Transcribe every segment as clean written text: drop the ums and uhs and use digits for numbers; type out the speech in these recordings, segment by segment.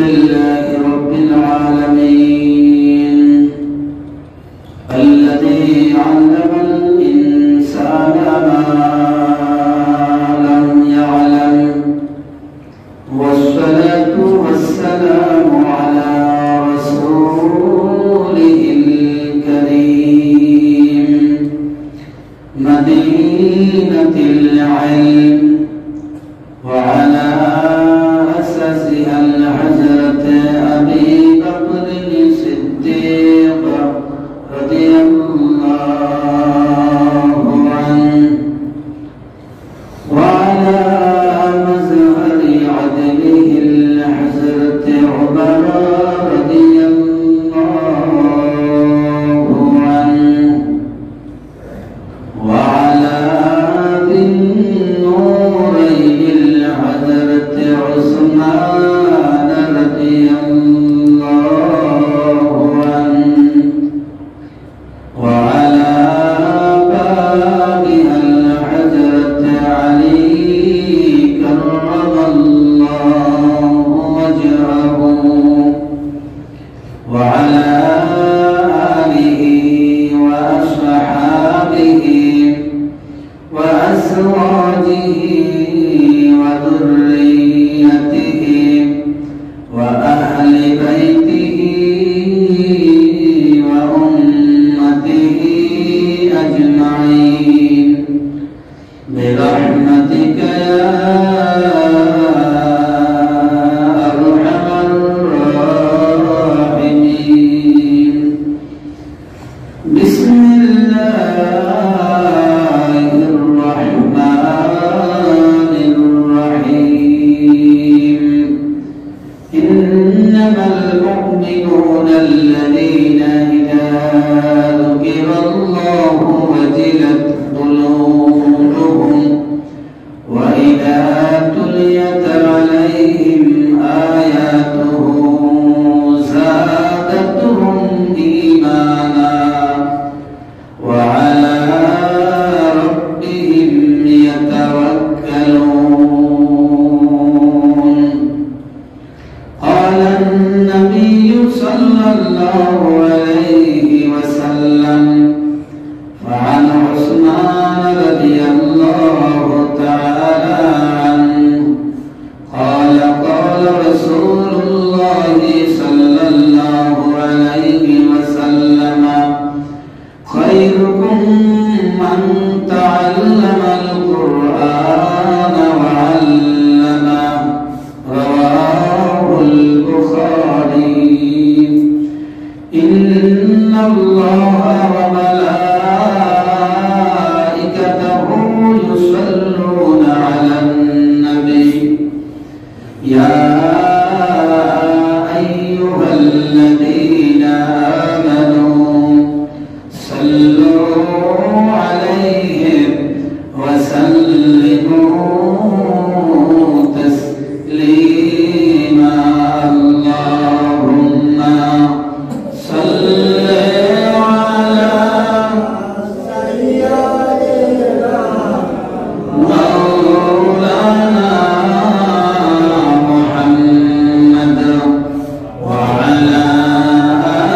لله رب العالمين الذي علم الإنسان ما لم يعلم، والصلاة والسلام على رسوله الكريم مدينة العلم وعلى أساسها الحجرة أبي بكر الصديق رضي الله عنه، وعلى مزهر عدله الحجرة عمر رضي الله عنه، وعلى ذي النورين الحجرة عثمان رضي الله عنه، وعلى بابها الحجرة علي كرم الله وجهه، وعلى آله وأصحابه وأزواجه وذريته وأهل بيته وأمته أجمعين برحمتك يا أرحم الراحمين. بسم الله الرحمن الرحيم. إنما المؤمنون الذين إذا ذكر الله وجلت قلوبهم وإذا تليت عليهم آياته زادتهم إيمانا وعلى ربهم يتوكلون. قال النبي صلى الله عليه وسلم فعن عثمان رضي الله تعالى عنه قال قال رسول الله صلى الله عليه وسلم خيركم من تعلم القرآن وعلمه. رواه البخاري. إن الله وملائكته يصلون على النبي يا أيها الذين آمنوا صلوا عليه وسلموا تسليما. اللهم صل على سيدنا مولانا محمد وعلى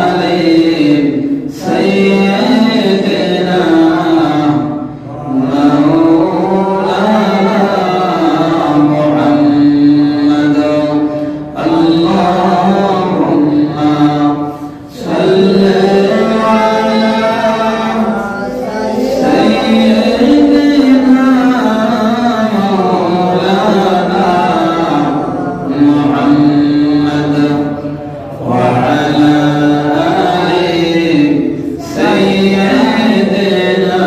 آل سيدنا مولانا محمد. اللهم صل على سيدنا مولانا محمد وعلى آل سيدنا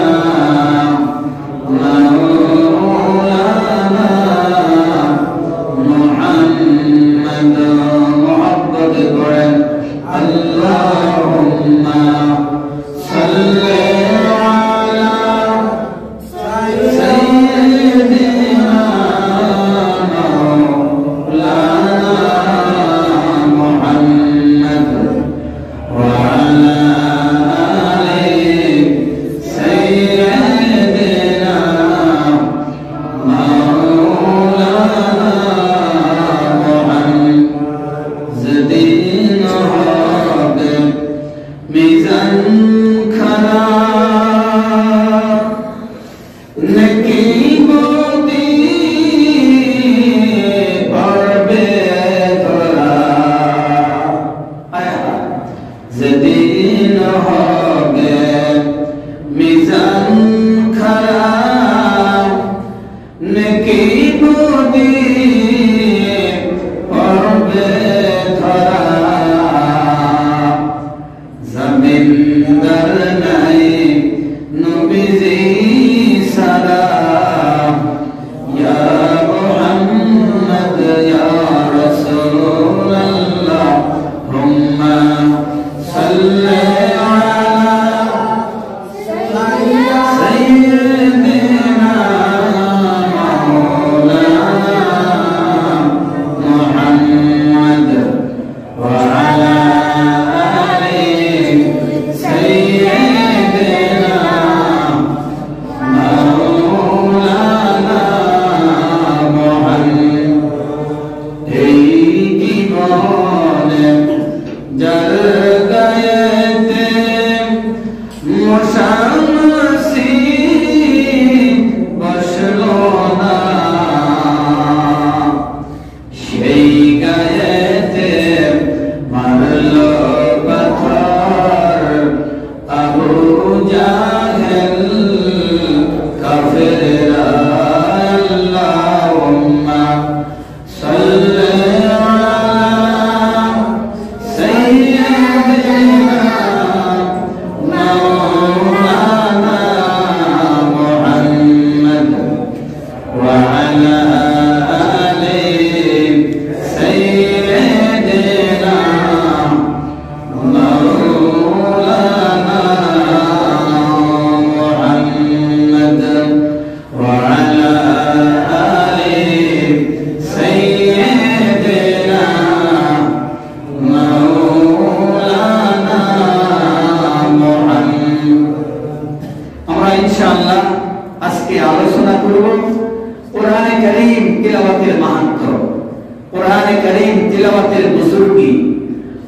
مولانا محمد. محبت قرآن. اللهم صل على سيدنا مولانا जल गए थे मुशम्मसी बसलो ना সেই গায়েতে মারলো পাথর আবু জাহেল কাফেররা আল্লাহুম্মা সাল্লি আলা সাইয়্যিদিনা মাওলানা মুহাম্মদ ওয়া আলা ইনশাআল্লাহ আজকে আলোচনা করব কোরআনে কারীম তিলাওয়াতের মাহাত্ম্য, কোরআনে কারীম তিলাওয়াতের বুজুর্গি,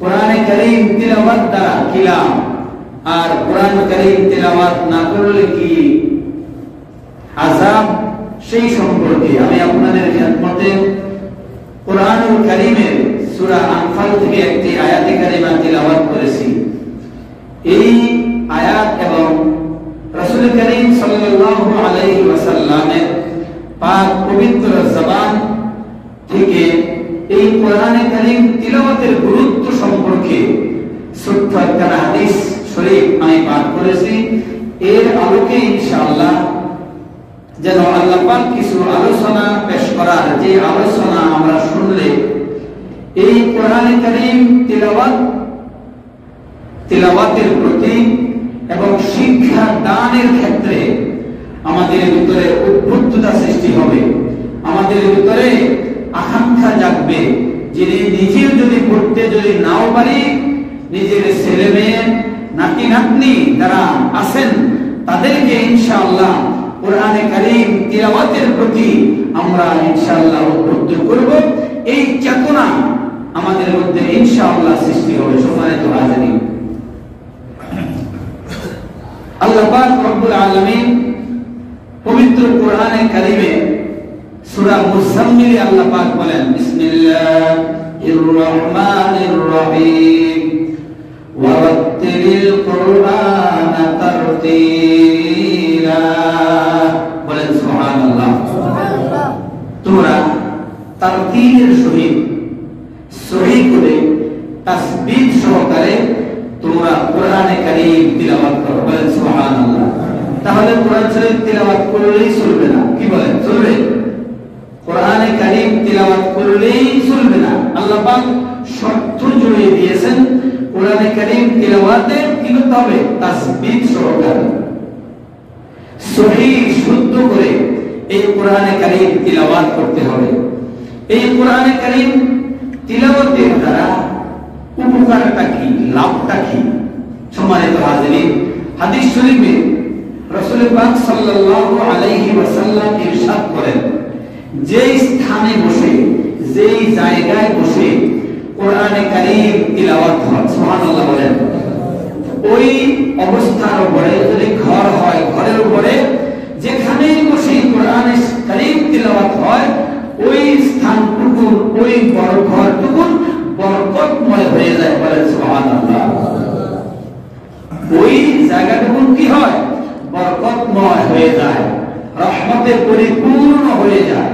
কোরআনে কারীম তিলাওয়াত দ্বারা কিলাম, আর কোরআন কারীম তিলাওয়াত না করলে কি আযাব, সেই সম্পর্কে আমি আপনাদের খেদমতে কোরআনুল কারীমের সূরা আনফাল থেকে একটি আয়াতে কারিমা তিলাওয়াত করেছি। এই আয়াত এবং রাসূল করিম সাল্লাল্লাহু আলাইহি ওয়াসাল্লামের পাক পবিত্র জবান থেকে এই কোরআনে কারীম তিলাওয়াতের গুরুত্ব সম্পর্কে ছোট্ট একটা হাদিস শরীফ আমি পাঠ করেছি। এর আলোকে ইনশাআল্লাহ যেন আল্লাহ পাক কিছু আলোচনা পেশ করার, যে আলোচনা আমরা শুনলে এই কোরআনে কারীম তিলাওয়াতের প্রতি এবং শিক্ষা দানের ক্ষেত্রে আমাদের ভিতরে উদ্বুদ্ধতা সৃষ্টি হবে, আমাদের ভিতরে আকাঙ্ক্ষা জাগবে, যে নিজের যদি পড়তে যদি নাও পারি, নিজের ছেলে মেয়ে নাতি নাতনি যারা আছেন তাদেরকে ইনশাআল্লাহ কোরআনে কারীম তিলাওয়াতের প্রতি আমরা ইনশাআল্লাহ উদ্বুদ্ধ করব। এই চেতনা আমাদের মধ্যে ইনশাআল্লাহ সৃষ্টি হবে। সম্মানিত হাজিরিন, আল্লাহ পাক রব্বুল আলামিন পবিত্র কোরআনে কারীমে সূরা মুজাম্মিলে আল্লাহ পাক বলেন, বিসমিল্লাহির রহমানির রহিম ওয়ারাত্তিলিল কুরআনা তারতিলা। বলেন সুবহানাল্লাহ। তোমরা তারতিলের সহিত সহি করে তাসবিহ সহকারে তোমরা কোরআনে কারীম তিলাওয়াত করো। বলেন সুবহানাল্লাহ। তাহলে কোরআন শরীফ তিলাওয়াত করলেই চলবে না, কি বলেন? চলবে? কোরআনে কারীম তিলাওয়াত করলেই চলবে না। আল্লাহ পাক শর্ত জড়িয়ে দিয়েছেন কোরআনে কারীম তিলাওয়াতে কি করতে হবে? তাসবিহ সহকারে সহি শুদ্ধ করে এই কোরআনে কারীম তিলাওয়াত করতে হবে। এই কোরআনে কারীম তিলাওয়াতের দ্বারা উপকারটা কি, লাভটা কি? সম্মানিত হাজিরিন, হাদিস শরীফে রাসূল পাক সাল্লাল্লাহু আলাইহি ওয়াসাল্লাম ইরশাদ করেন, যেই স্থানে বসে, যেই জায়গায় বসে কোরআনে কারীম তিলাওয়াত হয়, সুবহানাল্লাহ বলেন, ওই অবস্থার উপরে যদি ঘর হয়, ঘরের উপরে যেখানেই বসে কোরআনে কারীম তিলাওয়াত হয়, ওই স্থানটুকু, ওই বড় ঘরটুকু বরকতময় হয়ে যায়। বলেন সুবহানাল্লাহ। ওই জায়গাটুকু কি হয়? বরকতময় হয়ে যায়, রহমতে পরিপূর্ণ হয়ে যায়।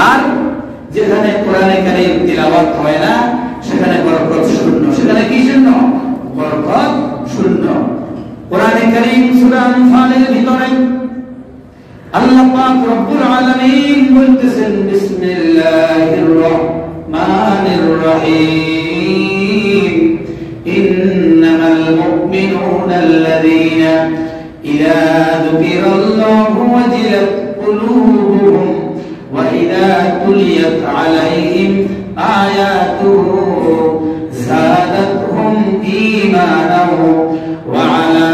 আর যেখানে কোরআনে কারীম তিলাওয়াত হয় না, সেখানে বরকত শূন্য। সেখানে কি শূন্য? বরকত শূন্য। কোরআনে কারীম সূরা আনফালের ভিতরে আল্লাহ পাক রব্বুল আলামিন বলতেছেন, বিসমিল্লাহির রহমানির রহিম, ইন্নামাল মুমিনুনা আল্লাযীনা ইযা যুকিরাল্লাহু ওয়াজিলাত কুলুবুহুম ওয়া ইযা তুলিয়াত আলাইহিম আয়াতুহু যাদাতহুম ঈমানান ওয়া আলা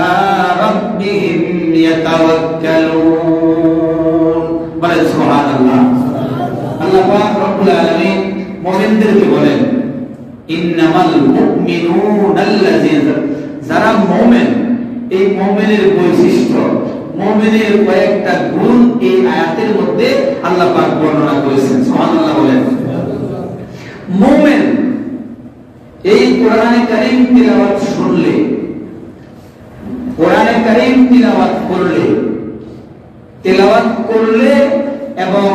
রাব্বিহিম ইয়াতাওয়াক্কালুন। বলেন সুবহানাল্লাহ। আল্লাহ পাক রব্বুল আলামিন মুমিনদেরকে বলেন, ইন্নামাল মুমিনুনাল্লাযীনা, যারা মুমিন, এই মুমিনের বৈশিষ্ট্য, মুমিনের কয়েকটা গুণ এই আয়াতের মধ্যে আল্লাহ পাক বর্ণনা করেছেন। সুবহানাল্লাহ বলেন। মুমিন এই কোরআনে কারীম তিলাওয়াত শুনলে, কোরআনে কারীম তিলাওয়াত করলে এবং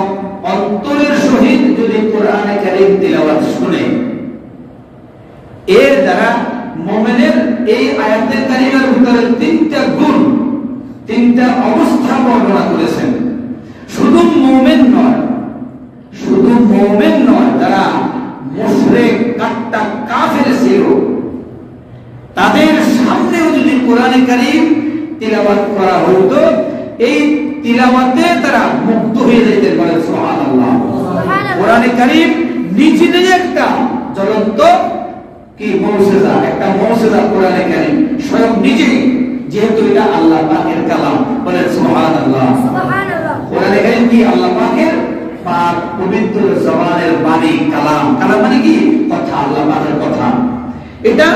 অন্তরের সহিত যদি কোরআনে কারীম তিলাওয়াত শুনে, এর দ্বারা মুমিনের এই আয়াতের কারিমার ভিতরে তিনটা গুণ, তিনটা অবস্থা বর্ণনা করেছেন। শুধু মুমিন নয়, যারা মুশরিক কাট্টা কাফের ছিল, তাদের সামনেও যদি কোরআনে কারীম তিলাওয়াত করা হতো, এই তিলাওয়াতে তারা মুক্ত হয়ে যেতেন। বলেন সুবহানাল্লাহ। কোরআনে কারীম নিজে একটা জ্বলন্ত কি মুজিজা, একটা মুজিজা কোরআনে কারীম স্বয়ং নিজেই, যেহেতু এটা আল্লাহ পাকের কালাম। বলেন সুবহানাল্লাহ। সুবহানাল্লাহ। কোরআনে কারীম কি আল্লাহ পাকের পাক পবিত্র জবানের বাণী, কালাম। কালাম মানে কি? কথা, আল্লাহ পাকের কথা। এটা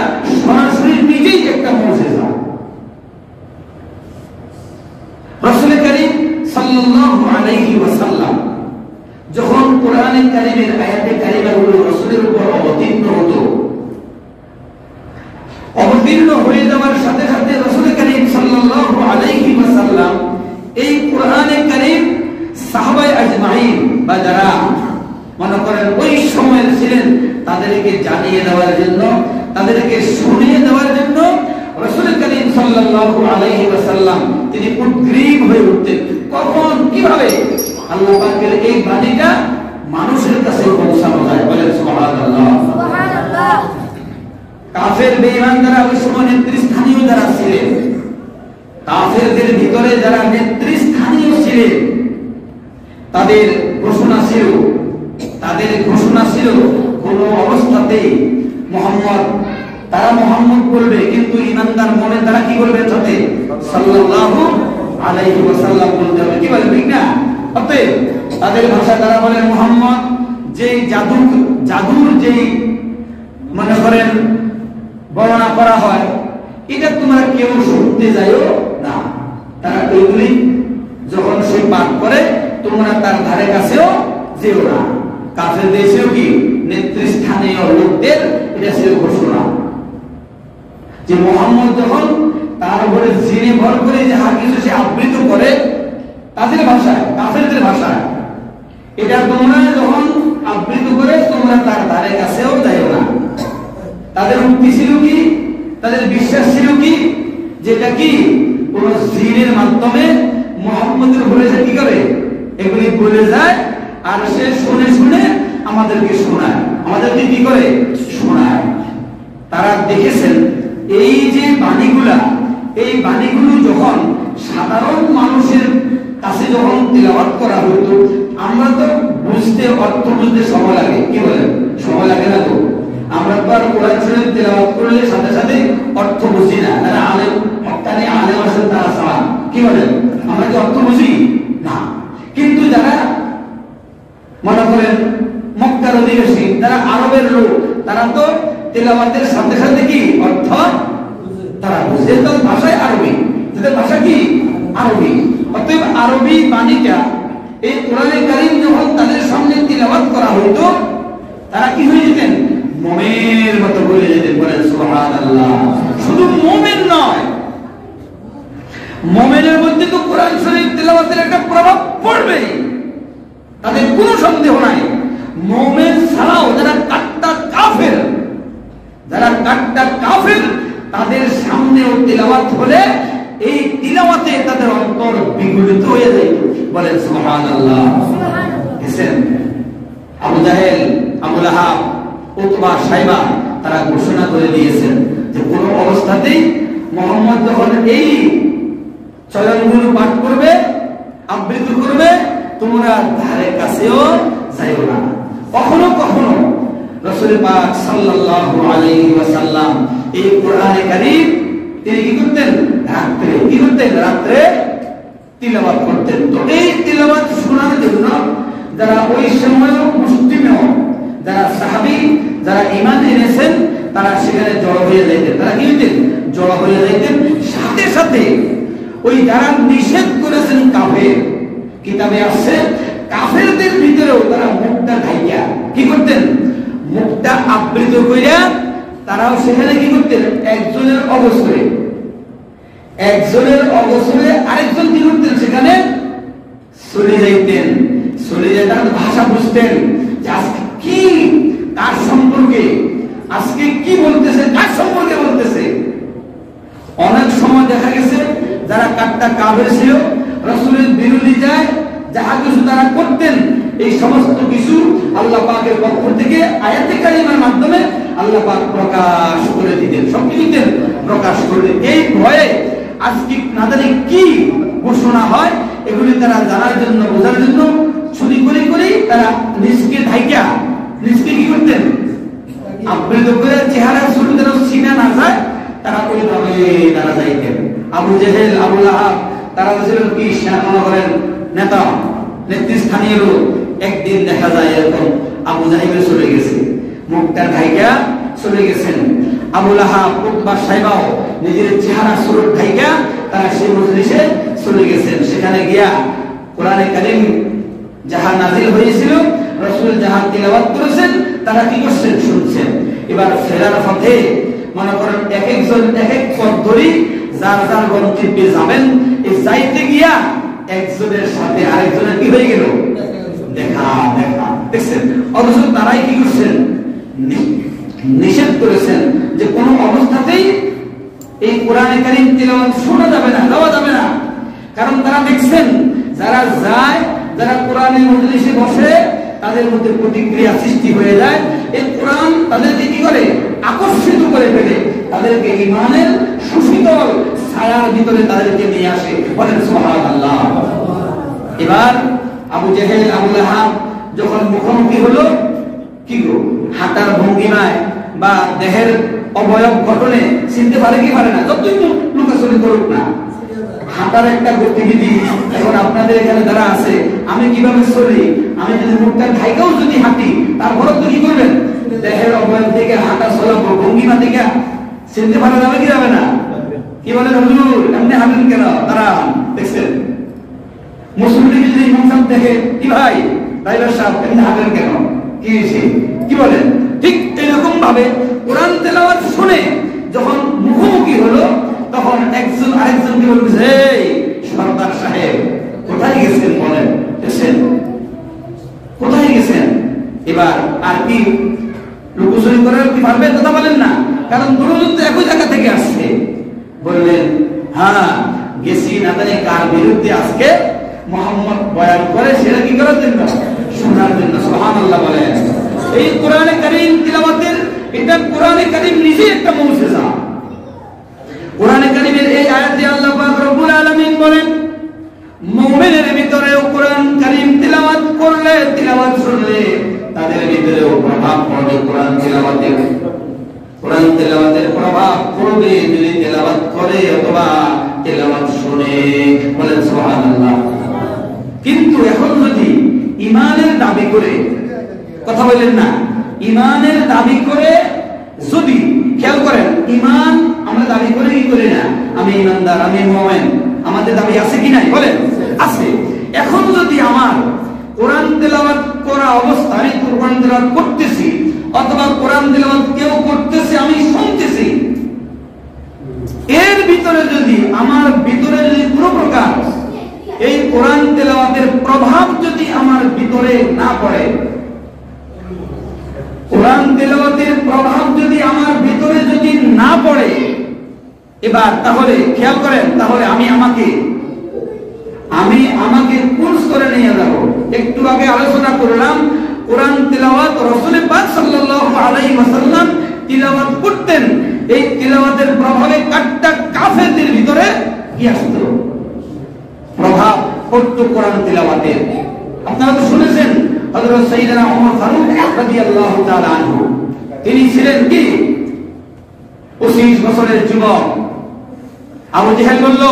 সরাসরি নিজেই একটা মুজিজা। রাসূল করিম সাল্লাল্লাহু আলাইহি ওয়াসাল্লাম যখন কোরআনে কারীমের আয়াতে কারিমাগুলো রাসূলের উপর অবতীর্ণ হয়ে যাওয়ার সাথে সাথে রাসূল করিম সাল্লাল্লাহু আলাইহি ওয়াসাল্লাম এই কোরআনে কারীম সাহাবায়ে আজমাইন বা যারা মনে করেন ওই সময়ের ছিলেন, তাদেরকে জানিয়ে দেওয়ার জন্য, তাদেরকে শুনিয়ে দেওয়ার জন্য রাসূল করিম সাল্লাল্লাহু আলাইহি ওয়াসাল্লাম তিনি উদ্গ্রীব হয়ে উঠতেন। কখন, কিভাবে আল্লাহ পাকের এই বাণীটা মানুষের কাছে পৌঁছানো যায়। বলেন সুবহানাল্লাহ। সুবহানাল্লাহ। কাফের বেঈমান যারা ওই সময় নেতৃস্থানীয় যারা ছিলেন, কাফেরদের ভিতরে যারা নেতৃস্থানীয় ছিলেন, তাদের ঘোষণা ছিল কোন অবস্থাতেই তারা মুহাম্মদ বলবে, কিন্তু ঈমানদার মনে তারা কি বলবে? সাথে সাল্লাল্লাহু আলাইহি ওয়াসাল্লাম বলতে হবে। কি বলবে? ঠিক না? অতএব তাদের ভাষা তারা বলে মুহাম্মদ যে জাদুর যেই মনে করেন বর্ণনা করা হয়, এটা তোমরা কেউ শুনতে যাইও না। তারা এগুলি যখন সে পাঠ করে, তোমরা তার ধারে কাছেও যেও না। কাফের দেশেও কি নেতৃস্থানীয় লোকদের এটা ছিল ঘোষণা যে মুহাম্মদ যখন তার উপরে জিনে ভর করে যাহা কিছু সে আবৃত করে, তাদের ভাষায়, কাফেরদের ভাষায়, এটা তোমরা যখন আবৃত করে তোমরা তার ধারে কাছেও যাইও না। তাদের উক্তি ছিল কি, তাদের বিশ্বাস ছিল কি, যেটা কি কোন জিনের মাধ্যমে মুহাম্মদের উপরে কি করে এগুলি বলে যায়, আর সে শুনে শুনে আমাদেরকে শোনায়, আমাদেরকে কি করে শোনায়। তারা দেখেছেন এই যে বাণীগুলা, এই বাণীগুলো যখন সাধারণ মানুষের কাছে যখন তিলাওয়াত করা হতো, আমরা তো বুঝতে, অর্থ বুঝতে সময় লাগে। কি বলেন? সময় লাগে না তো? আমরা তো আর কোরআন শরীফ তিলাওয়াত করলে সাথে সাথে অর্থ বুঝি না। তারা আলেম, হক্কানি আলেম আছেন, তারা সালাম। কি বলেন? আমরা কি অর্থ বুঝি না? কিন্তু যারা মনে করেন মক্কার অধিবাসী, যারা আরবের লোক, তারা তো তিলাওয়াতের সাথে সাথে কি অর্থ তারা বুঝে। তাদের ভাষায় আরবি, তাদের ভাষা কি আরবি। অতএব আরবি বাণীটা এই কোরআনে কারীম যখন তাদের সামনে তিলাওয়াত করা হতো, তারা কি হয়ে যেতেন? মুমিনের মতো বলে যেতেন। বলেন সুবহানাল্লাহ। শুধু মুমিন নয়, মুমিনের মধ্যে তো কোরআন শরীফ তিলাওয়াতের একটা প্রভাব পড়বে, তাদের কোনো সন্দেহ নাই। মুমিন ছাড়াও যারা কাট্টা কাফের, তাদের সামনেও তিলাওয়াত হলে এই তিলাওয়াতে তাদের অন্তর বিগলিত হয়ে যায়। বলেন সুবহানাল্লাহ। আবু জাহেল, আবু লাহাব, উতবা, শাইবা তারা ঘোষণা করে দিয়েছেন যে কোন অবস্থাতেই মুহাম্মদ যখন এই চয়নগুলো পাঠ করবে, আবৃত্তি করবে, তোমরা ধারে কাছেও যাইও না। কখনো কখনো রাসূল পাক সাল্লাল্লাহু আলাইহি ওয়াসাল্লাম এই কোরআনে কারীম তিনি কি করতেন? রাত্রে তিলাওয়াত করতেন। তো এই তিলাওয়াত শোনার জন্য যারা ওই সময় মুসলিম, যারা সাহাবী, যারা ঈমান এনেছেন তারা সেখানে জড়ো হয়ে যাইতেন। তারা কি হইতেন? জড়ো হয়ে যাইতেন। সাথে সাথে ওই যারা নিষেধ করেছেন কাফের, কিতাবে আছে কাফেরদের ভিতরেও তারা মুখটা ঢাইয়া কি করতেন? মুখটা আবৃত কইরা তারাও সেখানে কি করতেন? একজনের অবসরে আরেকজন কি করতেন? সেখানে চলে যাইতেন। চলে যেতে ভাষা বুঝতেন যে আজকে কি কার সম্পর্কে, আজকে কি বলতেছে, কার সম্পর্কে বলতেছে। অনেক সময় দেখা গেছে যারা কাট্টা কাফের ছিল, রাসূলের বিরোধী যায় যাহা কিছু তারা করতেন, এই সমস্ত কিছু আল্লাহ পাকের পক্ষ থেকে আয়াতে কারিমার মাধ্যমে আল্লাহ পাক প্রকাশ করে দিতেন, সবকিছু দিতেন, প্রকাশ করে দিতেন। এই ভয়ে আজকে না জানি কি ঘোষণা হয় এগুলি তারা জানার জন্য, বোঝার জন্য চুরি করে করেই তারা নিজকে ঢাইকা নিজকে কি করতেন? আবৃত করে চেহারা শুরু যেন চিনা না যায় তারা ওইভাবে তারা যাইতেন। আবু জেহেল, আবু লাহাব তারা ছিলেন কি মনে করেন নেতা, নেতৃস্থানীয় লোক। একদিন দেখা যায় এরকম আবু জাহিল চলে গেছে, মুখটা ঢাইকা চলে গেছেন। আবু লাহাব, উতবা, সাইবাও নিজের চেহারা সুরত ঢাইকা তারা সেই মজলিসে চলে গেছেন। সেখানে গিয়া কোরআনে কারীম যাহা নাযিল হয়েছিল, রাসূল যাহা তিলাওয়াত করেছেন তারা কি করছেন? শুনছেন। এবার ফেরার পথে মনে করেন এক একজন এক এক পথ ধরে যার যার গন্তব্যে যাবেন, এই যাইতে গিয়া একজনের সাথে আরেকজনের কি হয়ে গেল? দেখা দেখছেন। অথচ তারাই কি করছেন? নিষেধ করেছেন যে কোন অবস্থাতেই এই কোরআনে কারীম তিলাওয়াত শোনা যাবে না, গাওয়া যাবে না। কারণ তারা দেখছেন যারা যায়, যারা কোরআনের মজলিসে বসে তাদের মধ্যে প্রতিক্রিয়া সৃষ্টি হয়ে যায়। এই কোরআন তাদেরকে কি করে? আকর্ষিত করে ফেলে, তাদেরকে ঈমানের সুশীতল ছায়ার ভিতরে তাদেরকে নিয়ে আসে। বলেন সুবহানাল্লাহ। এবার আবু জেহেল, আবু লাহাব যখন মুখোমুখি হলো, কি গো হাঁটার ভঙ্গিমায় বা দেহের অবয়ব গঠনে চিনতে পারে কি পারে না? যতই লুকাচুরি করুক না, হাঁটার একটা গতিবিধি। এখন আপনাদের এখানে যারা আছে, আমি কিভাবে চলি, আমি যদি মুখটা ঢাইকাও যদি হাঁটি, তারপরে তো কি করবেন? দেহের অবয়ব থেকে হাঁটা চলা ভঙ্গিমা থেকে চিনতে পারা যাবে কি যাবে না? কি বলেন হুজুর এমনি হাঁটেন কেন? তারা দেখছেন মুসলিম যদি ইমাম দেখে, কি ভাই ড্রাইভার সাহেব এমনি হাঁটেন কেন, কি হয়েছে, কি বলেন? ঠিক এরকম ভাবে কোরআন তেলাওয়াত শুনে যখন মুখোমুখি হলো, তখন একজন আরেকজনকে বলছে, এই সরদার সাহেব কোথায় গেছেন বলেন, দেখছেন কোথায় গেছেন? এবার আর কি লুকোচুরি করার কি পারবেন? কথা বলেন না, কারণ দুজন তো একই জায়গা থেকে আসছে। বললেন হ্যাঁ গেছি, না জানি কার বিরুদ্ধে আজকে মুহাম্মদ বয়ান করে, সেটা কি করার জন্য? শোনার জন্য। সুবহানাল্লাহ বলেন। এই কোরআনে কারীম তিলাওয়াতের, এটা কোরআনে কারীম নিজে একটা মুজিজা। কোরআনে কারীমের এই আয়াতে আল্লাহ পাক রব্বুল আলামিন বলেন, মুমিনের ভিতরেও কোরআন কারীম তিলাওয়াত করলে, তিলাওয়াত শুনলে তাদের ভিতরেও প্রভাব পড়বে। কোরআন তেলাওয়াতের প্রভাব পড়বে যদি তেলাওয়াত করে অথবা তেলাওয়াত শুনে। বলেন সুবহানাল্লাহ। কিন্তু এখন যদি ঈমানের দাবি করে, কথা বলেন না, ঈমানের দাবি করে যদি, খেয়াল করেন, ঈমান আমরা দাবি করে কি করি না? আমি ঈমানদার, আমি মুমিন, আমাদের দাবি আছে কি নাই? বলেন আছে। এখন যদি আমার কোরআন তেলাওয়াত করা অবস্থায় কোরআন তেলাওয়াত করতেছি, অথবা কোরআন তেলাওয়াত কেউ করতেছে আমি শুনতেছি, এর ভিতরে যদি আমার ভিতরে যদি কোনো প্রকার এই কোরআন তেলাওয়াতের প্রভাব যদি আমার ভিতরে না পড়ে, কোরআন তেলাওয়াতের প্রভাব যদি আমার ভিতরে যদি না পড়ে, এবার তাহলে খেয়াল করেন, তাহলে আমি আমাকে কোর্স করে নিয়ে যাব। একটু আগে আলোচনা করলাম কোরআন তেলাওয়াত রাসূল পাক সাল্লাল্লাহু আলাইহি ওয়াসাল্লাম তিলাওয়াত করতেন। এই তিলাওয়াতের প্রভাবে কাট্টা কাফেরদের ভিতরে কি আসতো? প্রভাব পড়তো কোরআন তিলাওয়াতের। আপনারা তো শুনেছেন হযরত সাইয়েদনা ওমর ফারুক রাদিয়াল্লাহু তাআলা আনহু, তিনি ছিলেন কি 25 বছরের যুবক। আবু জেহেল বলল,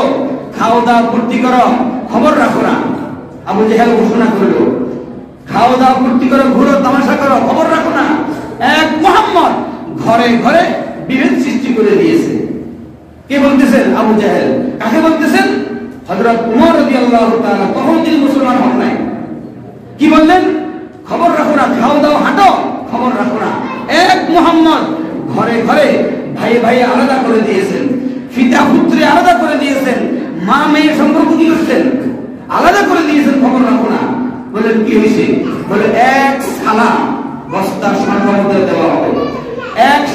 খাও দাও ফুর্তি করো, খবর রাখো না। আবু জেহেল ঘোষণা করলো, খাও দাও ফুর্তি করো, ঘুরো তামাশা করো, খবর রাখো না। এক মুহাম্মদ ঘরে ঘরে বিভেদ সৃষ্টি করে দিয়েছে। কে বলতেছেন? আবু জাহেল। কাকে বলতেছেন? হযরত উমর রাদিয়াল্লাহু তাআলা। তখন তিনি মুসলমান হন নাই। কি বললেন? খবর রাখো না, খাও দাও হাঁটো, খবর রাখো না। এক মুহাম্মদ ঘরে ঘরে ভাই ভাই আলাদা করে দিয়েছেন, পিতা পুত্রে আলাদা করে দিয়েছেন, মা মেয়ে সম্পর্ক কি করছেন? আলাদা করে দিয়েছেন, খবর রাখো না। বলেন কি হয়েছে? বলে এক সালা বস্তা স্বর্ণ দেওয়া হবে,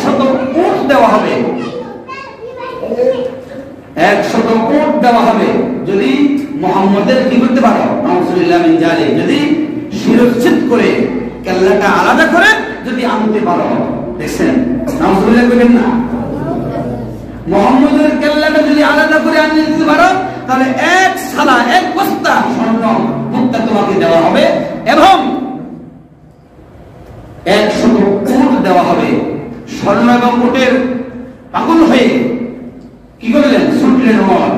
100 উট দেওয়া হবে, 100 উট দেওয়া হবে যদি মুহাম্মদের কি করতে পারো, নাউজুবিল্লাহ মিন জালিক, যদি শিরচ্ছেদ করে কেল্লাটা আলাদা করে যদি আনতে পারো। দেখছেন? নাউজুবিল্লাহ বলেন না, মুহাম্মদের কেল্লাটা যদি আলাদা করে আনতে দিতে পারো তাহলে এক সালা, এক বস্তা স্বর্ণ মুক্তা তোমাকে দেওয়া হবে এবং 100 উট দেওয়া হবে। স্বর্ণ এবং উটের পাগল হয়ে কি করলেন? ছুটলেন ওমর,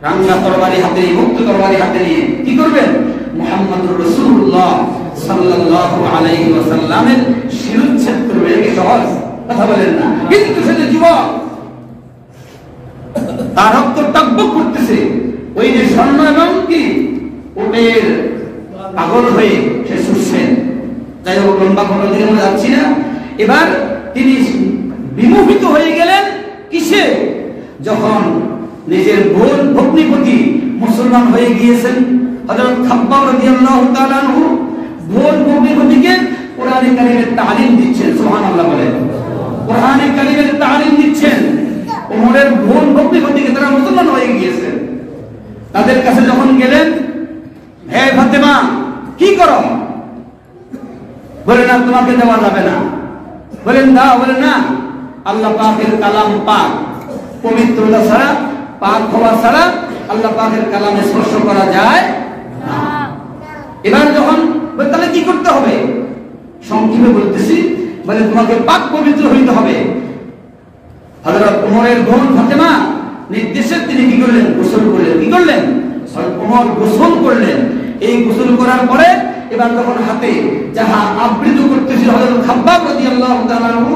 রাঙ্গা তরবারি হাতে, মুক্ত তরবারি হাতে নিয়ে কি করবেন? মুহাম্মদুর রাসূলুল্লাহ সাল্লাল্লাহু আলাইহি ওয়াসাল্লামের শিরচ্ছেদ করবে। কি সহজ কথা বলেন না? কিন্তু সেটা যুবক, তার রক্ত টকবক করতেছে, ওই যে স্বর্ণ এবং কি উটের পাগল হয়ে সে ছুটছেন। যাই হোক, লম্বা কোনো দিকে আমরা যাচ্ছি না। এবার তিনি বিমোহিত হয়ে গেলেন কিসে? যখন নিজের বোন ভগ্নিপতি মুসলমান হয়ে গিয়েছেন। হযরত খাব্বাব রাদিয়াল্লাহু তাআলা আনহু বোন ভগ্নিপতিকে কোরআনে কারীমের তালিম দিচ্ছেন। সুবহানাল্লাহ বলেন। কোরআনে কারীমের তালিম দিচ্ছেন। ওমরের বোন ভগ্নিপতিকে, তারা মুসলমান হয়ে গিয়েছেন। তাদের কাছে যখন গেলেন, হে ফাতেমা কি করো? বলে না, তোমাকে দেওয়া যাবে না। বলেন দাও। বলে না, আল্লাহ পাকের কালাম পাক, পবিত্রতা ছাড়া, পাক হওয়া ছাড়া আল্লাহ পাকের কালামে স্পর্শ করা যায় না। এবার যখন তাহলে কি করতে হবে? সংক্ষেপে বলতেছি, বলে তোমাকে পাক পবিত্র হইতে হবে। হযরত ওমরের বোন ফাতেমা নির্দেশে তিনি কি করলেন? গোসল করলেন। কি করলেন? ওমর গোসল করলেন। এই গোসল করার পরে এবার যখন হাতে যাহা আবৃত করতেছিল হযরত খাব্বাব রাদিয়াল্লাহু তাআলা আনহু,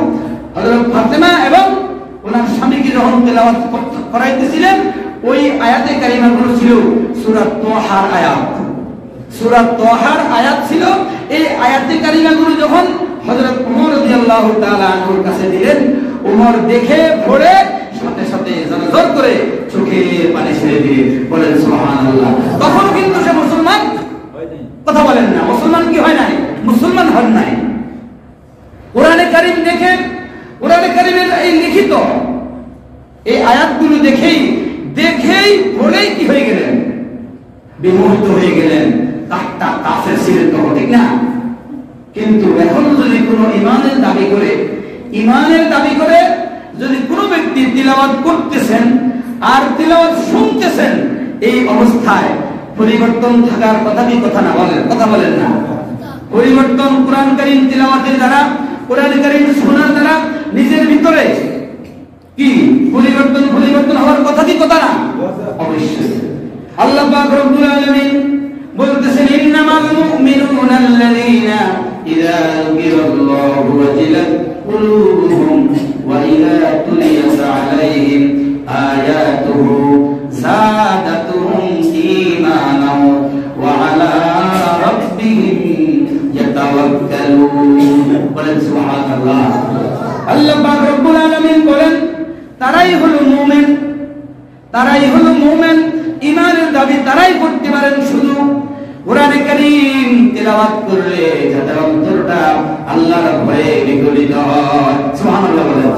হযরত ফাতেমা এবং ওনার স্বামীকে যখন তেলাওয়াত করাইতেছিলেন, ওই আয়াতে কারিমাগুলো ছিল সূরা তাহার আয়াত। সূরা তাহার আয়াত ছিল। এই আয়াতে কারিমাগুলো যখন হযরত ওমর রাদিয়াল্লাহু তাআলা আনহুর কাছে দিলেন, ওমর দেখে পড়ে সাথে সাথে জোর করে চোখে পানি ছেড়ে দিয়ে বলেন সুবহানাল্লাহ। তখন কিন্তু সে মুসলমান কথা বলেন না, মুসলমান কি হয় নাই? মুসলমান হন নাই। কোরআনে কারীম দেখে, কোরআনে কারীমের এই লিখিত এই আয়াতগুলো দেখেই পড়েই কি হয়ে গেলেন? বিমোহিত হয়ে গেলেন। কাটটা কাফের ছিলেন তখন, ঠিক না? কিন্তু এখন যদি কোনো ইমানের দাবি করে যদি কোনো ব্যক্তি তিলাওয়াত করতেছেন আর তিলাওয়াত শুনতেছেন, এই অবস্থায় পরিবর্তন থাকার কথা কি কথা না বলেন? কথা বলেন না? পরিবর্তন কোরআন কারীম তিলাওয়াতের দ্বারা, কোরআন কারীম শোনার দ্বারা নিজের ভিতরে কি পরিবর্তন হওয়ার কথা কি কথা না? অবশ্যই। আল্লাহ পাক রব্বুল আলামিন বলতেছেন, ইন্নামাল মুমিনুনা আল্লাযীনা ইযা যুকিরাল্লাহু ওয়াজিলাত কুলুবুহুম ওয়া ইযা তুলিয়াত আলাইহিম আয়াতুহু যাদাতুহুম ঈমানান ওয়া আলা রাব্বিহিম ইয়াতাওয়াক্কালুন। বলেন সুবহানাল্লাহ। আল্লাহ পাক রব্বুল আলামিন বলেন, তারাই হলো মুমিন, তারাই হলো মুমিন। ঈমানের দাবি তারাই করতে পারেন শুধু কোরআনে কারীম তেলাওয়াত করলে, যাদের অন্তরটা আল্লাহর ভয়ে বিগলিত হয়। সুবহানাল্লাহ বলেন।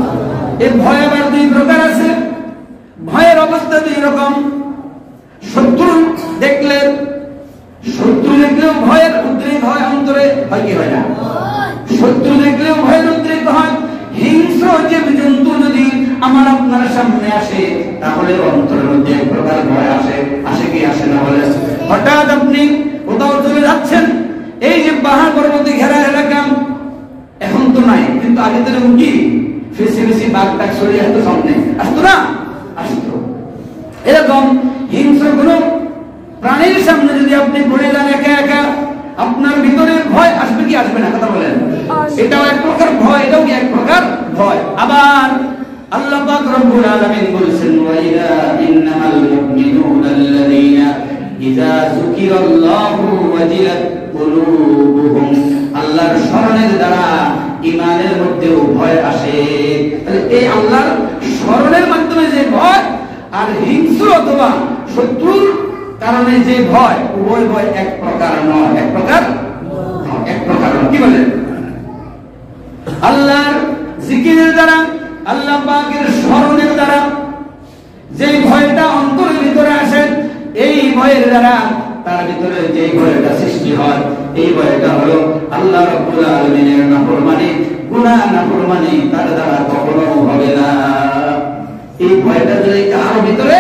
এই ভয় আবার দুই প্রকার আছে। ভয়ের অবস্থা দুই রকম। শত্রু দেখলেও ভয়ের উদ্রেক হয় অন্তরে, হয় কি হয় না? শত্রু দেখলেও ভয়ের উদ্রেক হয়। হিংস্র জীবজন্তু যদি আমার আপনার সামনে আসে, তাহলে অন্তরের মধ্যে এক প্রকার ভয় আসে কি আসে না? বলে হঠাৎ আপনি কোথাও চলে যাচ্ছেন, এই যে পাহাড় পর্বতে ঘেরা এলাকা, এখন তো নাই, কিন্তু আগে তো এরকম কি ফেসি বাঘ টাক সরিয়ে আসতো, সামনে আসতো না? আসতো। এরকম হিংস্র কোন প্রাণীর সামনে যদি আপনি পড়ে যান একা একা, আপনার ভিতরে ভয় আসবে কি আসবে না? কথা বলেন। এটাও এক প্রকার ভয়, এটাও কি এক প্রকার ভয়। আবার আল্লাহ পাক রব্বুল আলামিন বলেছেন ওয়াইদা ইন্নামাল মুমিনুনা আল্লাযীনা ইযা যুকিরাল্লাহু ওয়াজিলাত কুলুবুহুম, আল্লাহর স্মরণের দ্বারা ঈমানের মধ্যেও ভয় আসে। তাহলে এই আল্লাহর স্মরণের মাধ্যমে যে ভয় আর হিংস্র অথবা শত্রুর কারণে যে ভয়, উভয় ভয় এক প্রকার নয়। এক প্রকার কি বলেন? আল্লাহর জিকিরের দ্বারা, আল্লাহ পাকের স্মরণের দ্বারা যে ভয়টা অন্তরের ভিতরে আসে, এই ভয়ের দ্বারা তার ভিতরে যে ভয়টা সৃষ্টি হয়, এই ভয়টা হলো আল্লাহ রাব্বুল আলামিনের নাফরমানি, গুনাহ নাফরমানি তার দ্বারা কখনো হবে না। এই ভয়টা যদি কারোর ভিতরে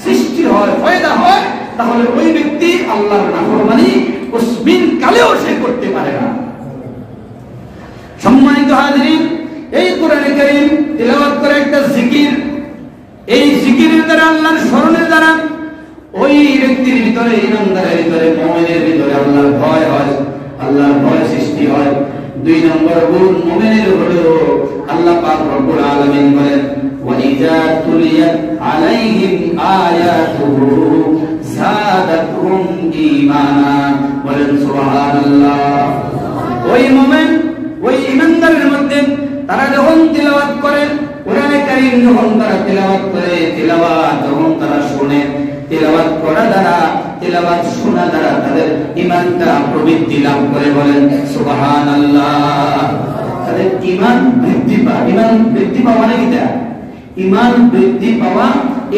সৃষ্টি হয়, পয়দা হয়, তাহলে ওই ব্যক্তি আল্লাহর নাফরমানি উসমিন কালেও সে করতে পারে না। সম্মানিত হাজিরিন, এই কোরআনে কারীম তিলাওয়াত করে একটা জিকির, এই জিকিরের দ্বারা আল্লাহর স্মরণের দ্বারা ওই ব্যক্তির ভিতরে, ইমানদারের ভিতরে, মুমিনের ভিতরে আল্লাহর ভয় হয়, আল্লাহর ভয় সৃষ্টি হয়। 2 নম্বর গুণ মুমিনের হলো আল্লাহ পাক রব্বুল আলামিন বলেন ওয়াইজা তুলিয়াত আলাইহিম আয়াতুহু যাদাতহুম ঈমানা, বলেন সুবহানাল্লাহ। ওই মুমিন, ওই ইমানদারের মধ্যে তারা যখন তিলাওয়াত করে কোরআনে কারীম, যখন তারা তিলাওয়াত করে, তিলাওয়াত যখন তারা শুনে, তিলাওয়াত করা দ্বারা, তিলাওয়াত শোনা দ্বারা তাদের ঈমানটা প্রবৃদ্ধি লাভ করে, বলেন সুবহানাল্লাহ। তাদের ঈমান বৃদ্ধি পায়। ঈমান বৃদ্ধি পাওয়া মানে কি? ঈমান বৃদ্ধি পাওয়া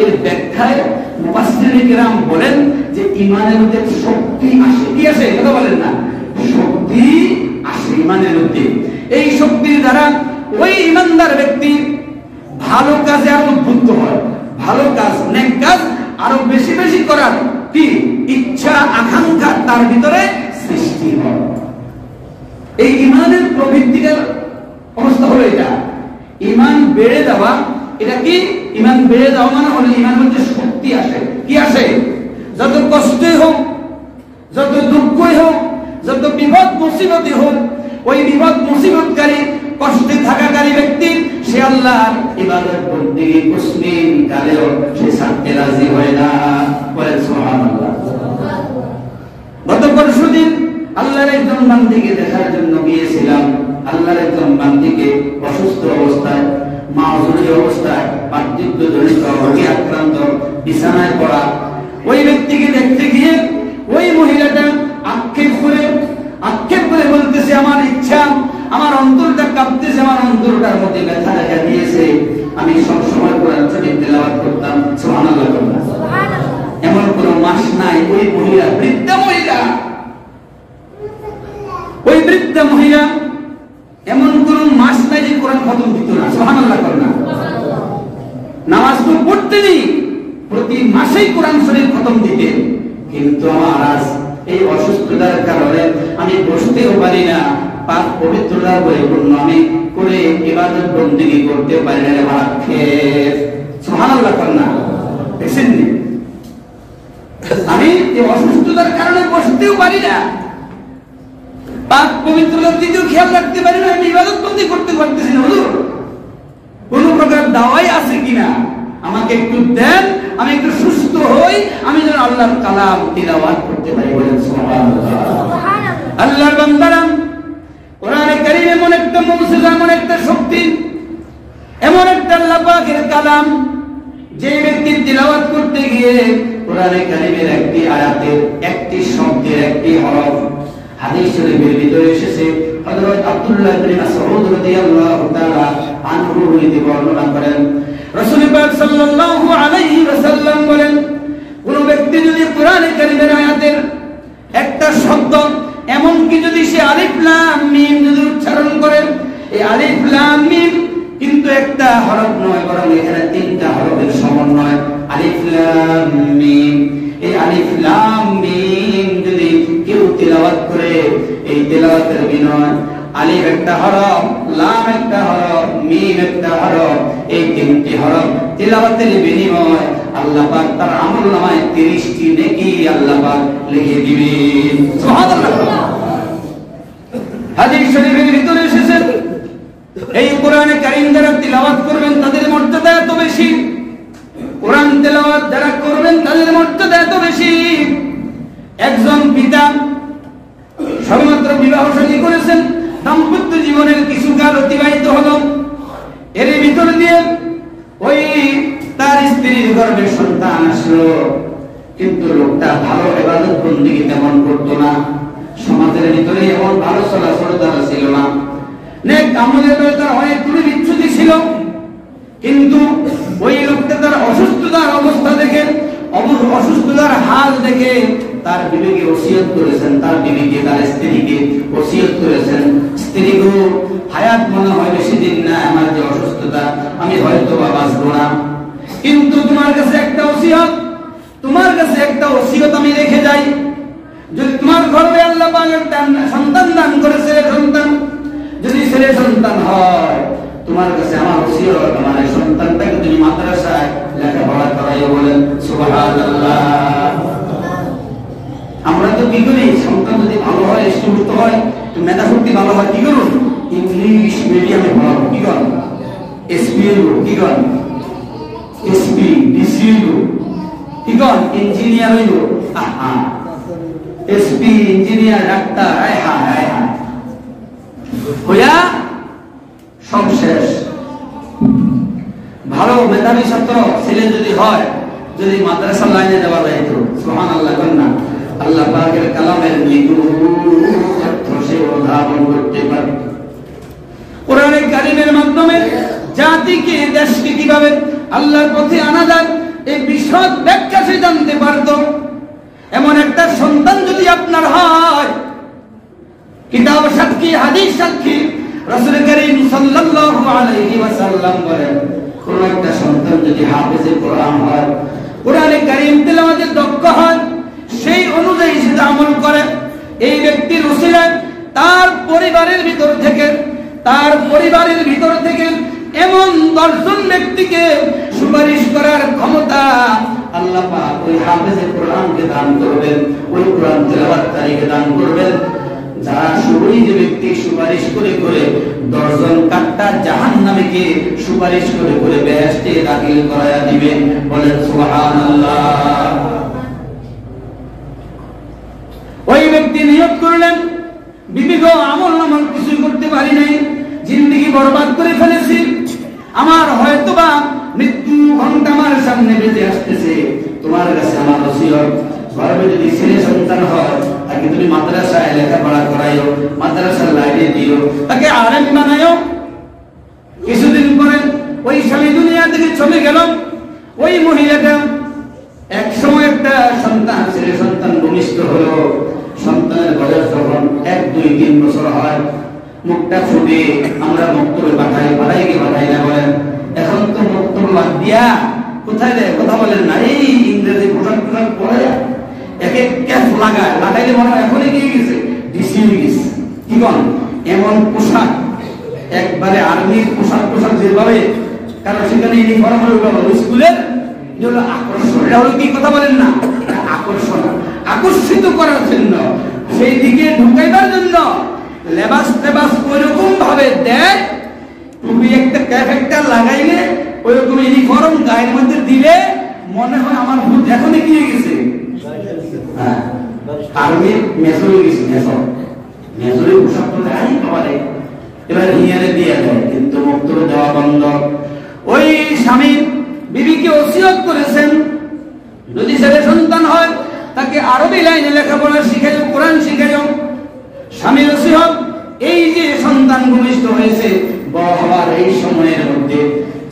এর ব্যাখ্যায় মুফাসসিরিনে কিরাম বলেন যে ঈমানের মধ্যে শক্তি আসে। কি আসে? কথা বলেন না, শক্তি আসে ঈমানের মধ্যে। এই শক্তির দ্বারা ওই ঈমানদার ব্যক্তি ভালো কাজে আরো উদ্বুদ্ধ হয়, ভালো কাজ, নেক কাজ আরো বেশি বেশি করার কি ইচ্ছা, আকাঙ্ক্ষা তার ভিতরে সৃষ্টি হয়। এই ঈমানের প্রবৃদ্ধির অবস্থা হলো এটা। ঈমান বেড়ে যাওয়া, এটা কি? ঈমান বেড়ে যাওয়া মানে হলো ঈমানের মধ্যে শক্তি আসে। কি আসে? যত কষ্টই হোক, যত দুঃখই হোক, যত বিপদ মুসিবতই হোক, ওই বিপদ মুসিবতকারী, কষ্টে থাকাকারী ব্যক্তি সে আল্লাহর ইবাদত করতে মুসলিম কালেও সে ছাড়তে রাজি হয় না, বলেন সুবহানাল্লাহ। গত পরশুদিন আল্লাহর একজন বান্দীকে দেখার জন্য গিয়েছিলাম। আল্লাহর একজন বান্দীকে অসুস্থ অবস্থায়, মাউজুরি অবস্থায়, পার্থিব জনিত রোগে আক্রান্ত, বিছানায় পড়া। ওই ব্যক্তিকে দেখতে গিয়ে ওই মহিলাটা আক্ষেপ করে বলতেছে, আমার ইচ্ছা, আমার অন্তরটা কাঁপতেছে, আমার অন্তরটার মধ্যে ব্যথা দেখা দিয়েছে, আমি সবসময় কোরআন শরীফ তেলাওয়াত করতাম। সুবহানাল্লাহ। এমন কোন মাস নাই ওই মহিলা, বৃদ্ধা মহিলা, ওই বৃদ্ধা মহিলা এমন কোন মাস নাই যে কোরআন খতম দিত না। সুবহানাল্লাহ। নামাজ তো পড়তেনি, প্রতি মাসেই কোরআন শরীফ খতম দিতেন, কিন্তু আমার আজ এই অসুস্থতার কারণে আমি বসতেও পারি না, পাক পবিত্রতা পরিপূর্ণ আমি করে ইবাদত বন্দেগী করতে পারি না। সুবহানাল্লাহ। দেখছেননি, আমি এই অসুস্থতার কারণে বসতেও পারি না, পাক পবিত্রতার দিকেও খেয়াল রাখতে পারি না, আমি ইবাদত বন্দেগী করতে পারতেছি না। হুজুর, কোন প্রকার দাওয়াই আছে কিনা আমাকে একটু দেন, আমি একটু সুস্থ হই, আমি যেন আল্লাহর কালাম তিলাওয়াত করতে পারি, বলেন সুবহানাল্লাহ। আল্লাহর বান্দারা, কোরআনে কারীম এমন একটা মুজিজা, এমন একটা শক্তি, এমন একটা আল্লাহ পাকের কালাম, যে ব্যক্তি তিলাওয়াত করতে গিয়ে কোরআনে কারীমের একটি আয়াতের, একটি শব্দের, একটি হরফ, হাদিস শরীফের ভিতরে এসেছে, হযরত আব্দুল্লাহ ইবনে মাসউদ রাদিয়াল্লাহু তাআলা আনহু হইতে বর্ণনা করেন, রাসূল পাক সাল্লাল্লাহু আলাইহি ওয়াসাল্লাম বলেন, কোন ব্যক্তি যদি কোরআনে কারীমের আয়াতের একটা শব্দ, এমন কি যদি সে আলিফ লাম মিম যদি উচ্চারণ করে, এই আলিফ লাম মিম কিন্তু একটা হরফ নয়, বরং এখানে 3টা হরফের সমন্বয়, আলিফ লাম মিম। এই আলিফ লাম মিম যদি কেউ তিলাওয়াত করে, এই তিলাওয়াতের বিনয় আলিফ একটা হরফ, লাম একটা হরফ, মিম একটা হরফ, এই 3টি হরফ তিলাওয়াতের বিনিময় আল্লাহ পাক তার আমলনামায় 30টি নেকি আল্লাহ পাক লিখে দিবেন। সুবহানাল্লাহ। হাদিস শরীফের ভিতরে এসেছে, এই কোরআনে কারীম যারা তিলাওয়াত করবেন তাদের মর্যাদা এত বেশি, কোরআন তেলাওয়াত যারা করবেন তাদের মর্যাদা এত বেশি। একজন পিতা সবেমাত্র বিবাহ শাদী করেছেন, দাম্পত্য জীবনের কিছু কাল অতিবাহিত হলো, এর ভিতর দিয়ে ওই তার স্ত্রীর গর্ভে সন্তান আসলো, কিন্তু লোকটা ভালো ইবাদত বন্দেগী তেমন করতো না, সমাজের ভিতরে এমন ভালো চলাচল তার ছিল না, নেক আমলের ব্যাপারে তার অনেকগুলো বিচ্যুতি ছিল। কিন্তু ওই লোকটা তার অসুস্থতার অবস্থা দেখে, অসুস্থতার হাল দেখে তার বিবেকে ওসিয়ত করেছেন, তার বিবেকে তার স্ত্রীকে ওসিয়ত করেছেন, স্ত্রী গো হায়াত মনে হয় বেশি দিন না, আমার যে অসুস্থতা আমি হয়তো বা বাঁচবো না, কিন্তু তোমার কাছে একটা ওসিয়ত, তোমার কাছে একটা ওসিয়ত আমি রেখে যাই, যদি তোমার গর্ভে আল্লাহ পাক সন্তান দান করেছে, সন্তান যদি ছেলে সন্তান হয়, তোমার কাছে আমার ওসিয়ত, আমার এই সন্তানটাকে তুমি মাদ্রাসায় লেখাপড়া করাইও। বলেন সুবহানাল্লাহ। আমরা তো কি করি, সন্তান যদি ভালো হয়, সুস্থ হয়, মেধাশক্তি ভালো হয়, কি করুন, ইংলিশ মিডিয়ামে পড়াবো, কি করেন, এসপিএল কি করেন, এসপি ডিসিএল কি করেন, ইঞ্জিনিয়ার হইব, এসপি ইঞ্জিনিয়ার ডাক্তার, আয় হায় আয় হায় হইয়া সব শেষ। ভালো মেধাবী ছাত্র ছেলে যদি হয়, যদি মাদ্রাসা লাইনে দেওয়া যায় তো সুবহানাল্লাহ কন্যা, আল্লাহ পাকের কালামের নিগুড় অর্থ সে অনুধাবন করতে পারে। কোরআনে কারীমের মাধ্যমে জাতিকে, দেশকে কিভাবে আল্লাহর পথে আনা যায় এই বিশদ ব্যাখ্যা সে জানতে পারত। এমন একটা সন্তান যদি আপনার হয়, কিতাব সাক্ষী, হাদিস সাক্ষী, রাসূল করিম সাল্লাল্লাহু আলাইহি ওয়াসাল্লাম বলেন, কোন একটা সন্তান যদি হাফেজে কোরআন হয়, কোরআনে কারীম তেলাওয়াতে দক্ষ হয়, সেই অনুযায়ী সে আমল করে, এই ব্যক্তির উসিলায় তার পরিবারের ভিতর থেকে এমন 10 জন ব্যক্তিকে সুপারিশ করার ক্ষমতা আল্লাহ পাক ওই হাফেজে কোরআনকে দান করবেন, ওই কোরআন তেলাওয়াতকারীকে দান করবেন, যারা শুরুই যে ব্যক্তি সুপারিশ করে করে 10 জন কাট্টা জাহান্নামীকে সুপারিশ করে করে বেহেশতে দাখিল করায়া দিবেন। বলেন সুবহানাল্লাহ। ওই ব্যক্তি নিয়ত করলেন, বিবি গো আমল নামাল কিছু করতে পারি নাই, জিন্দেগি বরবাদ করে ফেলেছি, আমার হয়তোবা মৃত্যু ঘন্টা আমার সামনে বেজে আসতেছে, তোমার কাছে আমার ওসিয়ত, গর্ভে যদি ছেলে সন্তান হয় তাকে তুমি মাদ্রাসায় লেখাপড়া করাইও, মাদ্রাসার লাইনে দিও, তাকে আলেম বানাইও। কিছুদিন পরে ওই স্বামী দুনিয়া থেকে চলে গেল, ওই মহিলাটা একসময় একটা সন্তান, ছেলে সন্তান ভূমিষ্ঠ হলো, সন্তানের বয়স যখন 1, 2, 3 বছর হয়, মুখটা ফুটে আমরা মক্তবে পাঠাই না বলেন, এখন তো মক্তব বাদ দিয়া কোথায় দেয়, কথা বলেন না, এই ইংরেজি পোশাক পরে একে ক্যাপ লাগাইলে মনে হয় এখনই গিয়ে গেছে, ডিসি হয়ে গেছে, কি বল এমন পোশাক, একবারে আর্মির পোশাক যেভাবে, কারণ সেখানে ইউনিফর্ম হলো স্কুলের, আকর্ষণ, এটা হলো কি, কথা বলেন না, আকর্ষণ, আকর্ষিত করার জন্য, সেই দিকে ঢুকাইবার জন্য লেবাস ওইরকম ভাবে দেয়, টুপি একটা ক্যাপ একটা লাগাইলে ওইরকম ইউনিফর্ম গায়ের মধ্যে দিলে মনে হয় আমার ভূত এখনই গিয়ে গেছে। আর্মির মেজরে গেছে, মেজরে পোশাক করলে আই পারে, এবার হিয়ারে দিয়ে দেয়, কিন্তু মক্তবে দেওয়া বন্ধ। ওই স্বামী বিবিকে ওসিয়ত করেছেন, যদি ছেলে সন্তান হয় তাকে আরবি লাইনে লেখাপড়া শিখাইও, কোরআন শিখাইও। স্বামীর ওসিয়ত, এই যে সন্তান ভূমিষ্ঠ হয়েছে, বড় হওয়ার এই সময়ের মধ্যে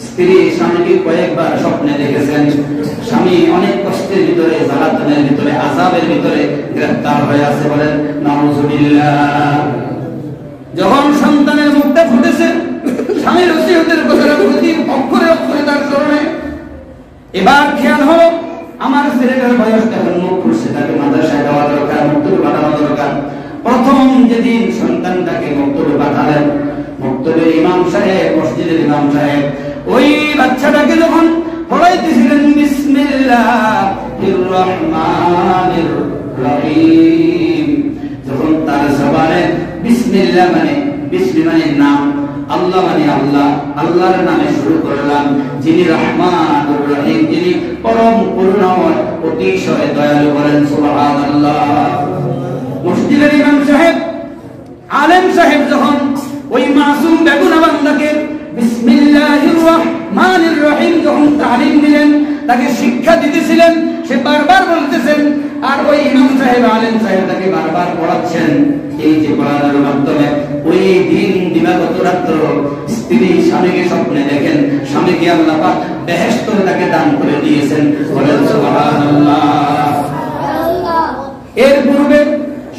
স্ত্রী স্বামীকে কয়েকবার স্বপ্নে দেখেছেন, স্বামী অনেক কষ্টের ভিতরে, জ্বালাতনের ভিতরে, আযাবের ভিতরে গ্রেফতার হয়ে আছে, বলেন নাউযুবিল্লাহ। যখন সন্তানের মুখটা ফুটেছে, স্বামীর ওসিয়তের কথাটা প্রতি অক্ষরে অক্ষরে তার স্মরণে, এবার খেয়াল হলো আমার ছেলেটার বয়স এখন মুখ ফুটছে, তাকে মাদ্রাসায় দেওয়া দরকার, মক্তবে পাঠানো দরকার। প্রথম যেদিন সন্তানটাকে মক্তবে পাঠালেন, মক্তবের ইমাম সাহেব, মসজিদের ইমাম সাহেব ওই বাচ্চাটাকে যখন পড়াইতেছিলেন বিসমিল্লাহির রহমানির রহিম, যখন তার জবানে বিসমিল্লাহ মানে, বিসমি মানে নাম, আল্লাহ মানে আল্লাহ, আল্লাহর নামে শুরু করলাম, যিনি রহমানুর রহিম, যিনি পরম করুণাময়, অতিশয় দয়ালু। বলেন সুবহানাল্লাহ। মসজিদের ইমাম সাহেব, আলেম সাহেব যখন ওই মাসুম বেগুনা বান্দাকে বিসমিল্লাহির রহমানির রহিম যখন তালিম দিলেন, তাকে শিক্ষা দিতেছিলেন, সে বারবার বলতেছেন, আর ওই ইমাম সাহেব, আলেম সাহেব তাকে বারবার পড়াচ্ছেন। এই যে পড়ানোর মাধ্যমে ওই দিন দিবাগত রাত্র স্ত্রী স্বামীকে স্বপ্নে দেখেন, স্বামীকে আল্লাহ পাক বেহেশত তাকে দান করে দিয়েছেন। বলেন সুবহানাল্লাহ। এর পূর্বে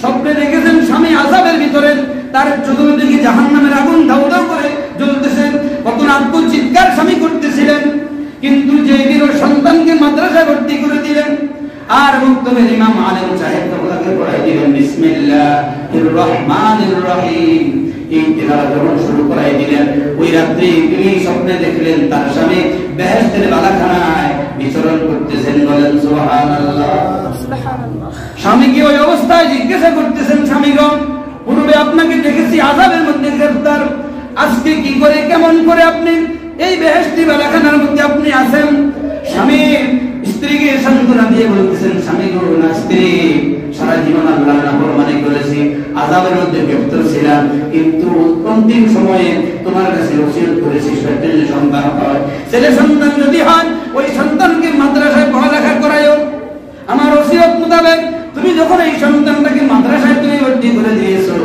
স্বপ্নে দেখেছেন স্বামী আযাবের ভিতরে, তার চতুর্দিকে জাহান্নামের আগুন দাউ দাউ করে জ্বলতেছে, কত আত্মচিৎকার স্বামী করতেছিলেন। কিন্তু যে দিন সন্তানকে মাদ্রাসায় ভর্তি করে দিলেন, আর মুক্তবের ইমাম আলেম সাহেব তাকে পড়াই দিলেন বিসমিল্লাহির রহমানির রহিম। এই তিলাওয়াত যখন শুরু করাই দিলেন, ওই রাত্রে তিনি স্বপ্নে দেখলেন তার স্বামী বেহেশতের বালাখানায় বিচরণ করতেছেন। বলেন সুবহানাল্লাহ। স্বামীকে ওই অবস্থায় জিজ্ঞাসা করতেছেন, স্বামীগণ পূর্বে আপনাকে দেখেছি আযাবের মধ্যে গ্রেফতার, আজকে কি করে কেমন করে আপনি এই বেহেশতি বালাখানার মধ্যে আপনি আছেন? স্বামী স্ত্রীকে সান্ত্বনা দিয়ে বলতেছেন, স্বামী গো না স্ত্রী, সারা জীবন আল্লাহর নাফরমানি করেছি, আযাবের মধ্যে গ্রেফতার ছিলাম, কিন্তু অন্তিম সময়ে তোমার কাছে ওসিয়ত করেছি সন্তান সন্তান হয়, ছেলে সন্তান যদি হয় ওই সন্তানকে মাদ্রাসায় পড়ালেখা করায়ও। আমার ওসিয়ত মোতাবেক তুমি যখন এই সন্তানটাকে মাদ্রাসায় তুমি ভর্তি করে দিয়েছো,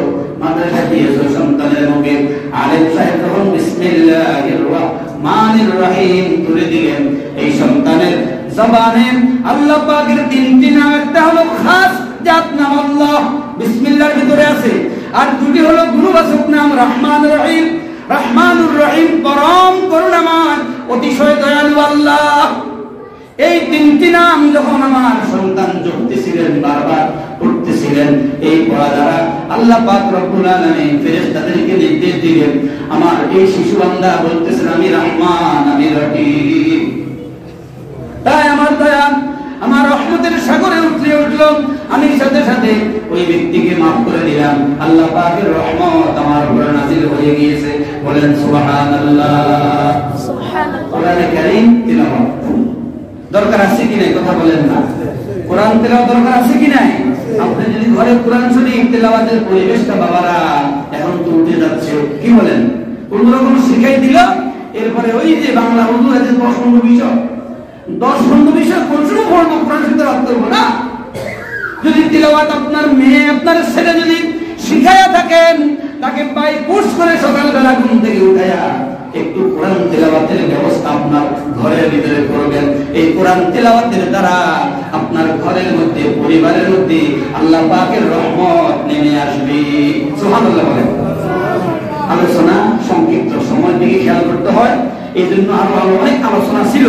মাদ্রাসায় দিয়েছো, সন্তানের মুখে আলেম সাহেব যখন বিসমিল্লাহির রহমানির রহিম তুলে দিলেন, এই সন্তানের জবানে আল্লাহ পাকের তিনটি নাম, একটা হলো খাস জাত নাম আল্লাহ, বিসমিল্লাহর ভিতরে আছে, আর দুটি হলো গুণবাচক নাম রহমানুর রহিম। রহমানুর রহিম পরম করুণাময়, অতিশয় দয়ালু আল্লাহ। এই তিনটি নাম যখন আমার সন্তান জপতেছিলেন, বারবার পড়তেছিলেন, এই পড়া দ্বারা আল্লাহ পাক রব্বুল আলামিন ফেরেশতাদেরকে নির্দেশ দিলেন, আমার এই শিশু বান্দা বলতেছেন আমি রহমান, আমি রহিম। তাই আমার দয়া, আমার রহমতের সাগরে উঠলে উঠল, আমি সাথে সাথে ওই ব্যক্তিকে মাফ করে দিলাম। আল্লাহ পাকের রহমত আমার উপরে নাযিল হয়ে গিয়েছে। বলেন সুবহানাল্লাহ। সুবহানাল্লাহ। কোরআনে কারীম তিলাওয়াত দরকার আছে কি নাই? কথা বলেন না। কোরআন তেলাওয়াত দরকার আছে কি নাই? আপনি যদি ঘরে কোরআন শরীফ তেলাওয়াতের পরিবেশটা বাবারা এখন তো উঠে যাচ্ছে, কি বলেন? কোন রকম শিখাই দিল, এরপরে ওই যে বাংলা উর্দু আছে 10-15 বিষয়, 10-15 বিষয় কোন সময় পড়বো? কোরআন শরীফ তেলাওয়াত করবো না? যদি তেলাওয়াত আপনার মেয়ে, আপনার ছেলে যদি শিখায়া থাকেন, তাকে বাই কোর্স করে সকালবেলা ঘুম থেকে উঠায়া একটু কোরআন তেলাওয়াতের ব্যবস্থা আপনার ঘরের ভিতরে করবেন। এই কোরআন তেলাওয়াতের দ্বারা আপনার ঘরের মধ্যে, পরিবারের মধ্যে আল্লাহ পাকের রহমত নেমে আসবে। সুবহানাল্লাহ বলেন। আলোচনা সংক্ষিপ্ত, সময় দিকে খেয়াল করতে হয়, এই জন্য আরো অনেক আলোচনা ছিল।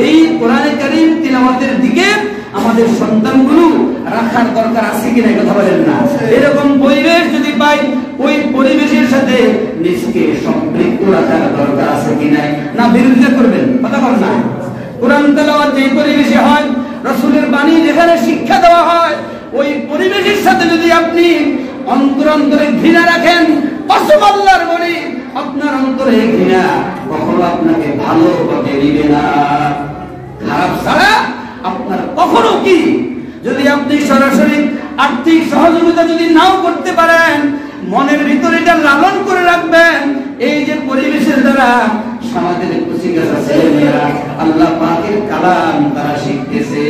এই কোরআনে কারীম তিলাওয়াতের দিকে আমাদের সন্তানগুলো রাখার দরকার আছে কিনা? কথা বলেন না। এরকম পরিবেশ যদি পাই, ওই পরিবেশের সাথে নিজকে সম্পৃক্ত রাখার দরকার আছে কিনা, না বিরোধিতা করবেন? কথা বলেন না। কোরআন তেলাওয়াত যে পরিবেশে হয়, রাসূলের বাণী যেখানে শিক্ষা দেওয়া হয়, ওই পরিবেশের সাথে যদি আপনি অন্তরে ঘৃণা রাখেন, কসম আল্লাহর বলি আপনার অন্তরে ঘৃণা কখনো আপনাকে ভালো পথে নিবে না, খারাপ ছাড়া আপনার কখনো কি। যদি আপনি সরাসরি আর্থিক সহযোগিতা যদি নাও করতে পারেন, মনের ভিতরে এটা লালন করে রাখবেন, এই যে পরিবেশের দ্বারা সমাজের কুচিকাঁচা ছেলেমেয়েরা আল্লাহ পাকের কালাম তারা শিখতেছে,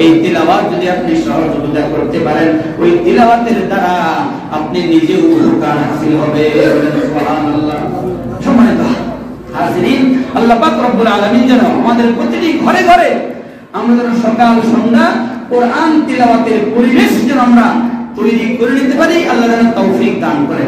এই তিলাওয়াত যদি আপনি সহযোগিতা করতে পারেন, ওই তিলাওয়াতের দ্বারা আপনি নিজেও উপকার হাসিল হবে। সুবহানাল্লাহ। সম্মানিত হাজিরিন, আল্লাহ পাক রব্বুল আলামিন যেন আমাদের প্রতিটি ঘরে ঘরে আমরা যেন সকাল সন্ধ্যা কোরআন তিলাওয়াতের পরিবেশ যেন আমরা তৈরি করে নিতে পারি, আল্লাহ যেন তৌফিক দান করেন।